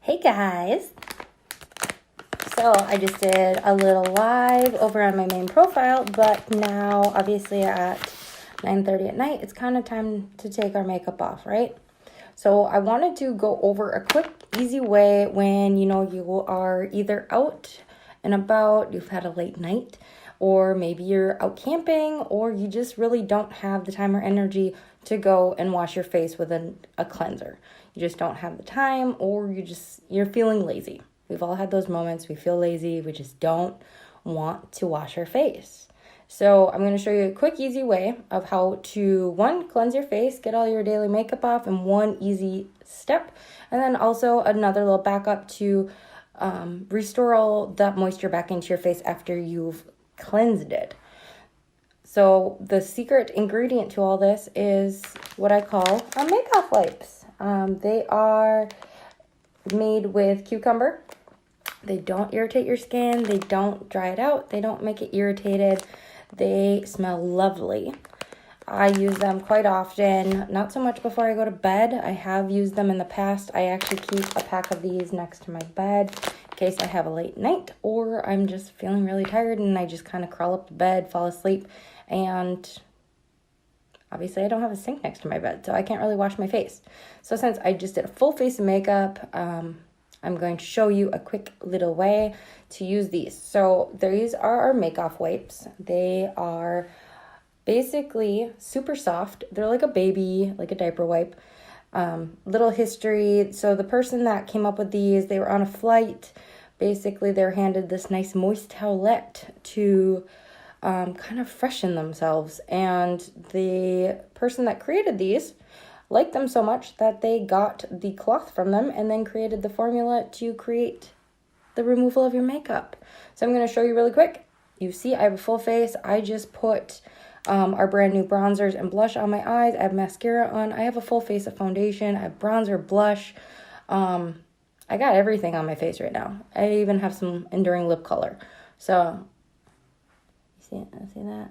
Hey guys! So I just did a little live over on my main profile, but now obviously at 9:30 at night, it's kind of time to take our makeup off, right? So I wanted to go over a quick, easy way when you are either out and about, you've had a late night, or maybe you're out camping, or you just really don't have the time or energy to go and wash your face with a cleanser. You just don't have the time, or you're feeling lazy. We've all had those moments. We feel lazy. We just don't want to wash our face. So I'm going to show you a quick, easy way of how to, one, cleanse your face, get all your daily makeup off in one easy step. And then also another little backup to restore all that moisture back into your face after you've cleansed it. So the secret ingredient to all this is what I call makeup wipes. They are made with cucumber. They don't irritate your skin. They don't dry it out. They don't make it irritated. They smell lovely. I use them quite often, not so much before I go to bed. I have used them in the past. I actually keep a pack of these next to my bed in case I have a late night or I'm just feeling really tired and I just kind of crawl up to bed, fall asleep, and obviously I don't have a sink next to my bed, so I can't really wash my face. So since I just did a full face of makeup, I'm going to show you a quick little way to use these. So these are our makeup wipes. They are basically super soft. They're like a baby, like a diaper wipe. Little history. So the person that came up with these, they were on a flight. Basically, they're handed this nice moist towelette to kind of freshen themselves. And the person that created these liked them so much that they got the cloth from them and then created the formula to create the removal of your makeup. So I'm going to show you really quick. You see I have a full face. I just put our brand new bronzers and blush on my eyes. I have mascara on. I have a full face of foundation. I have bronzer, blush. I got everything on my face right now. I even have some enduring lip color. So, see that?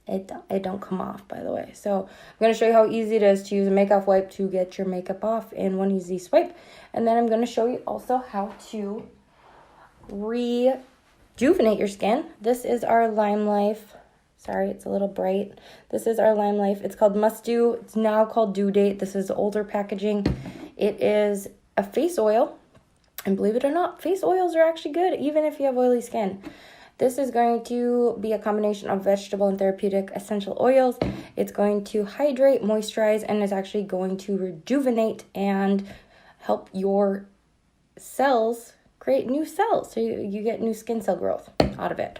It don't come off, by the way. So I'm going to show you how easy it is to use a makeup wipe to get your makeup off in one easy swipe. And then I'm going to show you also how to rejuvenate your skin. This is our Lime Life. Sorry, it's a little bright. This is our Lime Life. It's called Must Do. It's now called Due Date. This is older packaging. It is a face oil. And believe it or not, face oils are actually good, even if you have oily skin. This is going to be a combination of vegetable and therapeutic essential oils. It's going to hydrate, moisturize, and is actually going to rejuvenate and help your cells create new cells. So you get new skin cell growth out of it.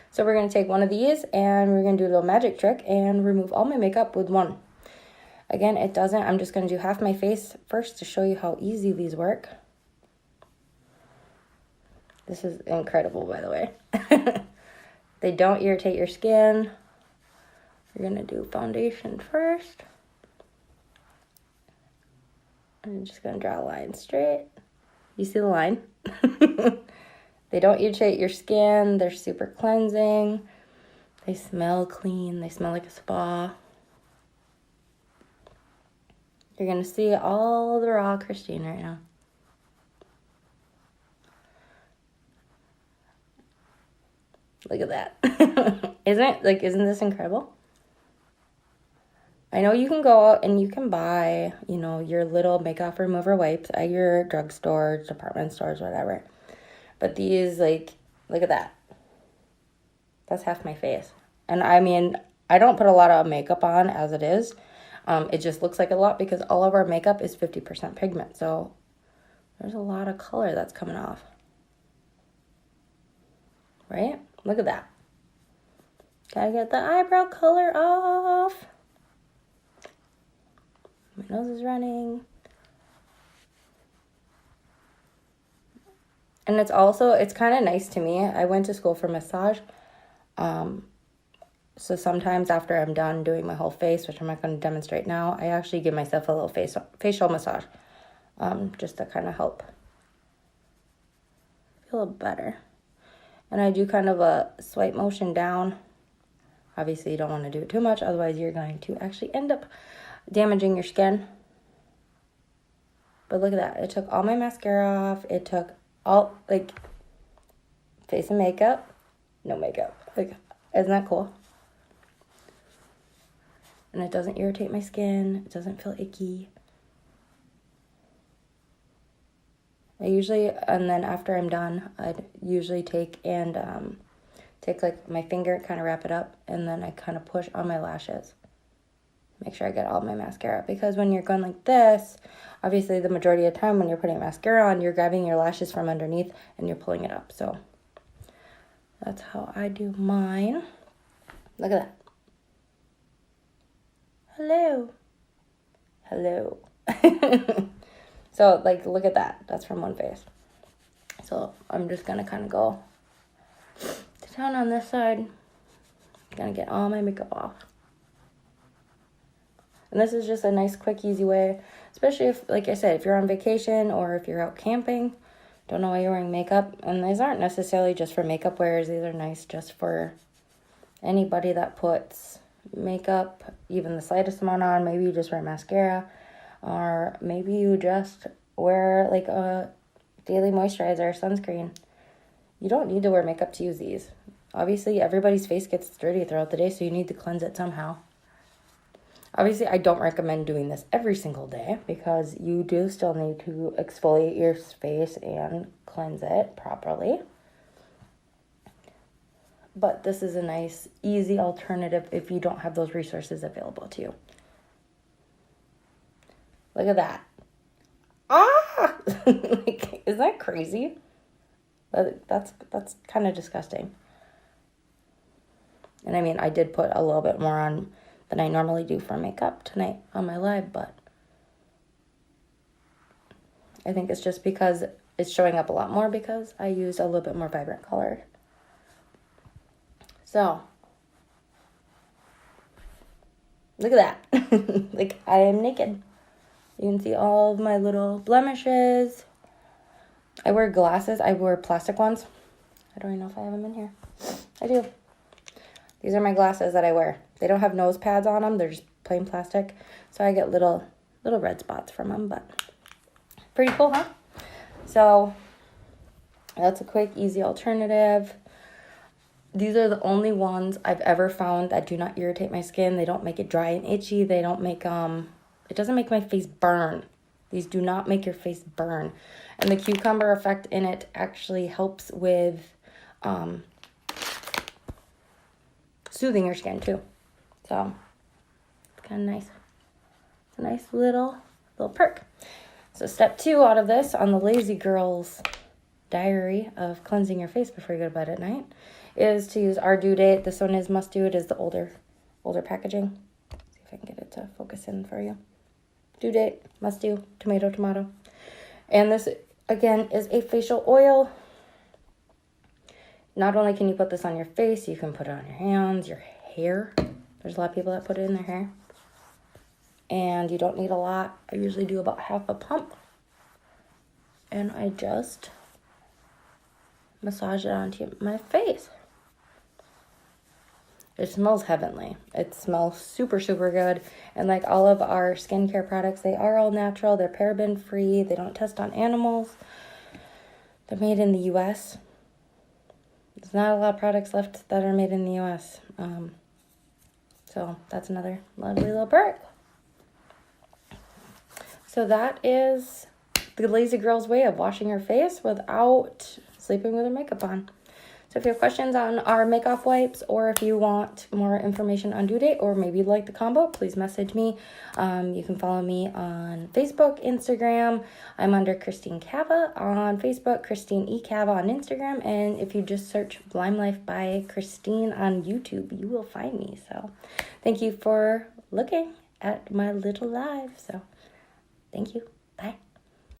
So we're going to take one of these and we're going to do a little magic trick and remove all my makeup with one. Again, I'm just going to do half my face first to show you how easy these work. This is incredible, by the way. They don't irritate your skin. We're going to do foundation first. I'm just going to draw a line straight. You see the line? They don't irritate your skin. They're super cleansing. They smell clean. They smell like a spa. You're going to see all the raw Christine right now. Look at that. Isn't this incredible? I know you can go out and you can buy, your little makeup remover wipes at your drugstores, department stores, whatever. But these, look at that. That's half my face. And I mean, I don't put a lot of makeup on as it is. It just looks like a lot because all of our makeup is 50% pigment. So there's a lot of color that's coming off. Right? Look at that. Gotta get the eyebrow color off. My nose is running. And it's kind of nice to me. I went to school for massage. So sometimes after I'm done doing my whole face, which I'm not going to demonstrate now, I actually give myself a little facial massage. Just to kind of help feel a little better. And I do kind of a swipe motion down. Obviously, you don't want to do it too much. Otherwise, you're going to actually end up damaging your skin. But look at that. It took all my mascara off. It took all, like, face and makeup. No makeup. Like, isn't that cool? And it doesn't irritate my skin. It doesn't feel icky. And then after I'm done, I'd usually take like my finger, kind of wrap it up, and then I kind of push on my lashes. Make sure I get all my mascara, because when you're going like this, obviously the majority of the time when you're putting mascara on, you're grabbing your lashes from underneath and you're pulling it up. So that's how I do mine. Look at that. Hello. Hello. So, like, look at that. That's from one face. So I'm just going to kind of go to town on this side. I'm going to get all my makeup off. And this is just a nice, quick, easy way, especially if, like I said, if you're on vacation or if you're out camping, don't know why you're wearing makeup. And these aren't necessarily just for makeup wearers. These are nice just for anybody that puts makeup, even the slightest amount on. Maybe you just wear mascara, or maybe you just wear like a daily moisturizer or sunscreen. You don't need to wear makeup to use these. Obviously, everybody's face gets dirty throughout the day, so you need to cleanse it somehow. Obviously, I don't recommend doing this every single day, because you do still need to exfoliate your face and cleanse it properly. But this is a nice, easy alternative if you don't have those resources available to you. Look at that. Ah! Like, is that crazy? That's kind of disgusting. And I mean, I did put a little bit more on than I normally do for makeup tonight on my live, but I think it's just because it's showing up a lot more because I used a little bit more vibrant color. So, look at that. Like, I am naked. You can see all of my little blemishes. I wear glasses. I wear plastic ones. I don't even know if I have them in here. I do. These are my glasses that I wear. They don't have nose pads on them. They're just plain plastic. So I get little red spots from them, but pretty cool, huh? So that's a quick, easy alternative. These are the only ones I've ever found that do not irritate my skin. They don't make it dry and itchy. They don't make, it doesn't make my face burn. These do not make your face burn. And the cucumber effect in it actually helps with soothing your skin too. So it's kind of nice. It's a nice little perk. So step 2 out of this on the Lazy Girl's diary of cleansing your face before you go to bed at night is to use our due date. This one is must do. It is the older packaging. See if I can get it to focus in for you. Due date, must do, tomato. And this, again, is a facial oil. Not only can you put this on your face, you can put it on your hands, your hair. There's a lot of people that put it in their hair. And you don't need a lot. I usually do about half a pump. And I just massage it onto my face. It smells heavenly. It smells super, super good. And like all of our skincare products, they are all natural. They're paraben free. They don't test on animals. They're made in the U.S. There's not a lot of products left that are made in the U.S. So that's another lovely little perk. So that is the Lazy Girl's way of washing her face without sleeping with her makeup on. So if you have questions on our make-off wipes, or if you want more information on due date, or maybe you like the combo, please message me. You can follow me on Facebook, Instagram. I'm under Christine Cava on Facebook, Christine E. Cava on Instagram. And if you just search Blime Life by Christine on YouTube, you will find me. So thank you for looking at my little live. So thank you.